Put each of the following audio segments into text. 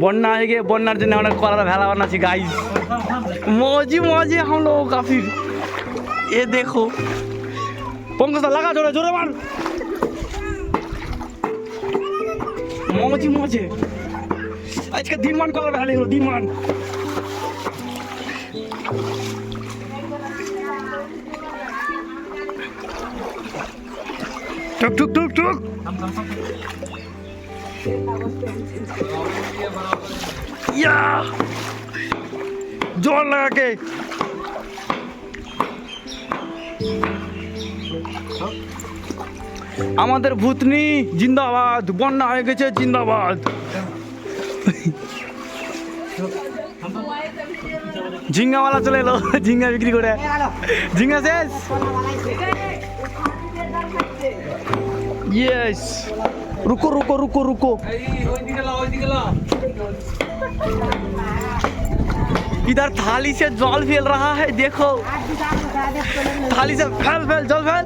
বন্যা হয়ে গিয়ে বন্যার জন্য অনেক কলার ভেলা বানাচ্ছি গাইস। मौजी मौजी हम लोगों का फिर ये देखो पंकज लगा जोरे जोरे मार मौजी मौजे आज का दिन मान कलर भैले दिन मान टुक टुक टुक टुक या जोर लगा के আমাদের ভূতনি জিন্দাবাদ, বন্যা হয়ে গেছে জিন্দাবাদ। ঝিঙ্গাওয়ালা চলে এলো ঝিঙ্গা বিক্রি করে। ঝিঙ্গা শেষ। यस रुको रुको रुको रुको इधर थाली से जल फैल रहा है देखो थाली से फैल फैल जल फैल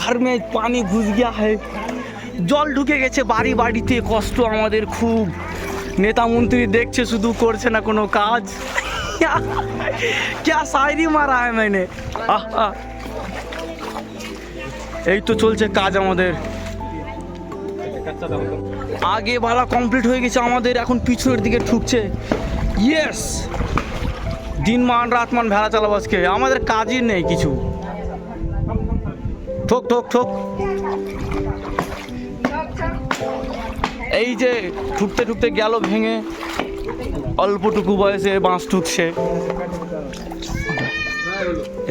घर में पानी घुस गया है জল ঢুকে গেছে বাড়ি বাড়িতে কষ্ট আমাদের খুব নেতা মন্ত্রী দেখছে শুধু করছে না কোনো কাজ क्या शायरी मारा है मैंने এই তো চলছে কাজ আমাদের আগে ভালা কমপ্লিট হয়ে গেছে আমাদের এখন পিছনের দিকে ঠুকছে ইয়েস দিন মান রাত মান ভেড়া চালাবো আজকে আমাদের কাজই নেই কিছু ঠোক ঠোক ঠোক এই যে ঠুকতে ঠুকতে গেল ভেঙে অল্পটুকু বয়সে বাঁশ ঠুকছে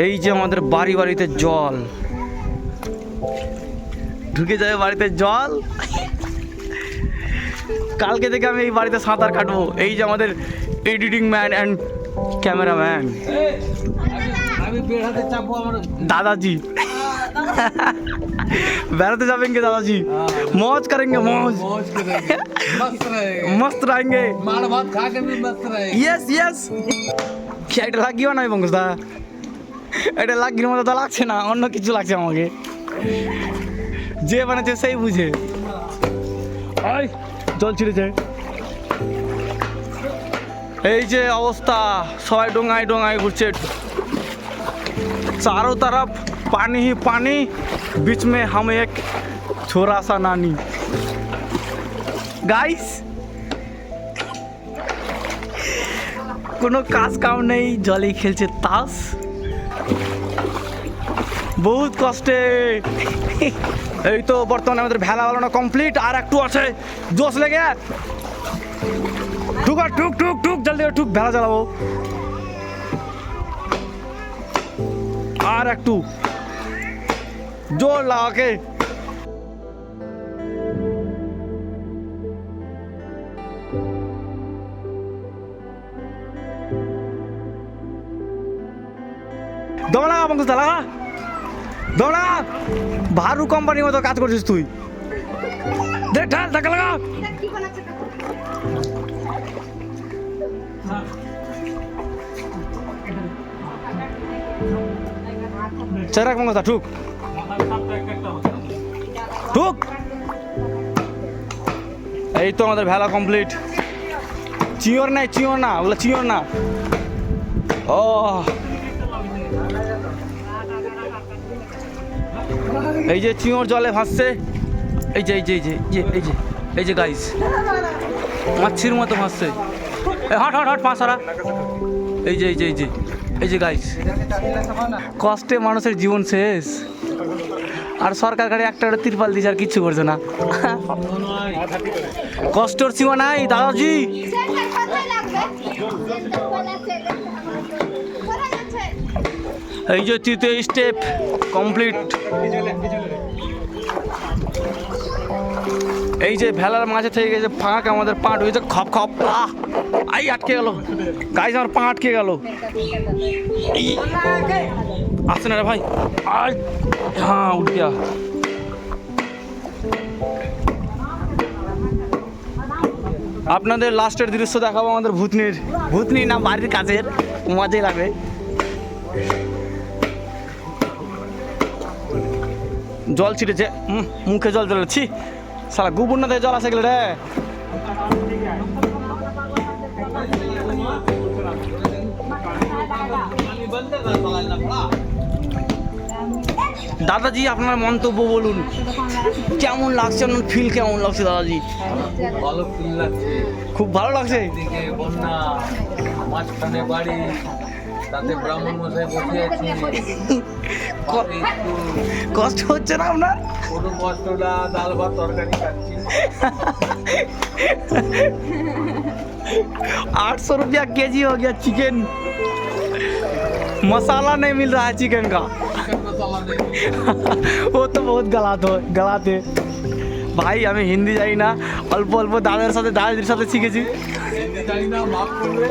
এই যে আমাদের বাড়ি বাড়িতে জল ঢুকে যাবে বাড়িতে জল কালকে থেকে আমি এই বাড়িতে সাঁতার কাটবো এই যে আমাদের এডিটিং ম্যান অ্যান্ড ক্যামেরাম্যান दादाजी बेड़ाते जाएंगे दादाजी मौज करेंगे मौज मस्त रहेंगे मार भात खा के भी मस्त रहेंगे यस यस क्या এটা লাগিও না বংশদা এটা লাগির মতো তো লাগছে না অন্য কিছু লাগছে আমাকে যে বানাচ্ছে সেই বুঝে আই জল ছিড়েছে এই যে অবস্থা সবাই ডোঙায় ডোঙায় ঘুরছে चारों तरफ पानी ही पानी बीच में हम एक छोरा सा नानी गाइस কোনো কাজ কাম নেই জলে খেলছে তাস বহুত কষ্টে এই তো বর্তমানে আমাদের ভেলা বানানো কমপ্লিট আর একটু আছে জোশ লেগে ঠুক ঠুক ঠুক ঠুক জলদি ঠুক ভেলা চালাবো আর একটু জোর লাগাকে দম লাগা পঙ্কজ দা লাগা দম লাগা ভারু কোম্পানির মতো কাজ করছিস তুই দেখ ঢাল ধাক্কা লাগা चरक मंगो था ठुक ठुक এই তো আমাদের ভেলা কমপ্লিট চিওর নাই চিওর না বলে চিওর না ও এই যে চিওর জলে ভাসছে এই যে এই যে এই যে এই যে এই যে গাইস মাছির মতো ভাসছে হট হট হট পাঁচরা এই যে এই যে এই যে এই যে গাইস কষ্টে মানুষের জীবন শেষ আর সরকার গাড়ি একটা তিরপাল দিয়েছে আর কিচ্ছু করছে না কষ্টর সীমা নাই দাদাজি এই যে তৃতীয় স্টেপ কমপ্লিট এই যে ভেলার মাঝে থেকে গেছে ফাঁক আমাদের পাট হয়েছে খপ খপ আই আটকে গেল গাইস আমার পা আটকে গেল আসছে না রে ভাই আয় হ্যাঁ উঠ গিয়া আপনাদের লাস্টের দৃশ্য দেখাবো আমাদের ভূতনি না বাড়ির কাছের মজাই লাগবে জল ছিটেছে মুখে জল চলেছি সালা গোবর না জল আসে গেলে রে দাদাজি আপনার মন্তব্য বলুন, কেমন লাগছে, আপনার ফিল কেমন লাগছে দাদাজি? ভালো ফিল লাগছে। খুব ভালো লাগছে। এদিকে বন্যা, মাঝখানে বাড়ি, তাতে ব্রাহ্মণ মশাই বসে আছে। পাশে স্কুল। কষ্ট হচ্ছে না আপনার? কোনো কষ্ট না, ডাল ভাত তরকারি খাচ্ছি। 800 रुपया केजी हो गया चिकन, मसाला नहीं मिल रहा है चिकन का। চিকেন মশলা নেই। वो तो बहुत गलाते ভাই। আমি হিন্দি জানি না, অল্প অল্প দাদাজির সাথে শিখেছি। হিন্দি জানি না, মাফ করবে।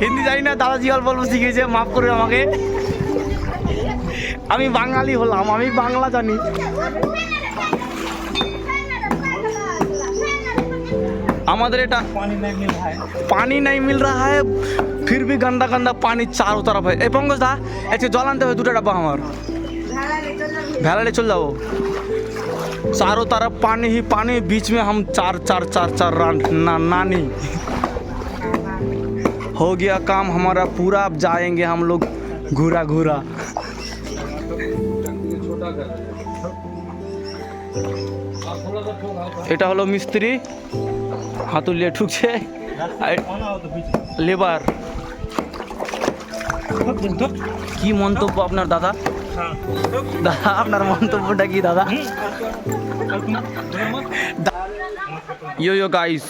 হিন্দি জানি না, দাদাজি অল্প অল্প শিখেছে, মাফ করে আমাকে। আমি বাঙালি হলাম, আমি বাংলা জানি। আমাদের এটা পানি নাই মিল रहा है, फिर भी गंदा गंदा पानी चारों तरफ है। ए पंकज दा ऐसे जल आनते हुए 2टा डब्बा हमार भैला ले चल जाओ। चारों तरफ पानी ही पानी, बीच में हम चार नानी। हो गया काम हमारा पूरा, अब जाएंगे हम लोग घूरा घूरा। এটা হলো মিস্ত্রি, হাতুলিয়ে ঠুকছে লেবার। কি মন্তব্য আপনার দাদা? দাদা আপনার মন্তব্যটা কি দাদা? ইয়ো গাইস,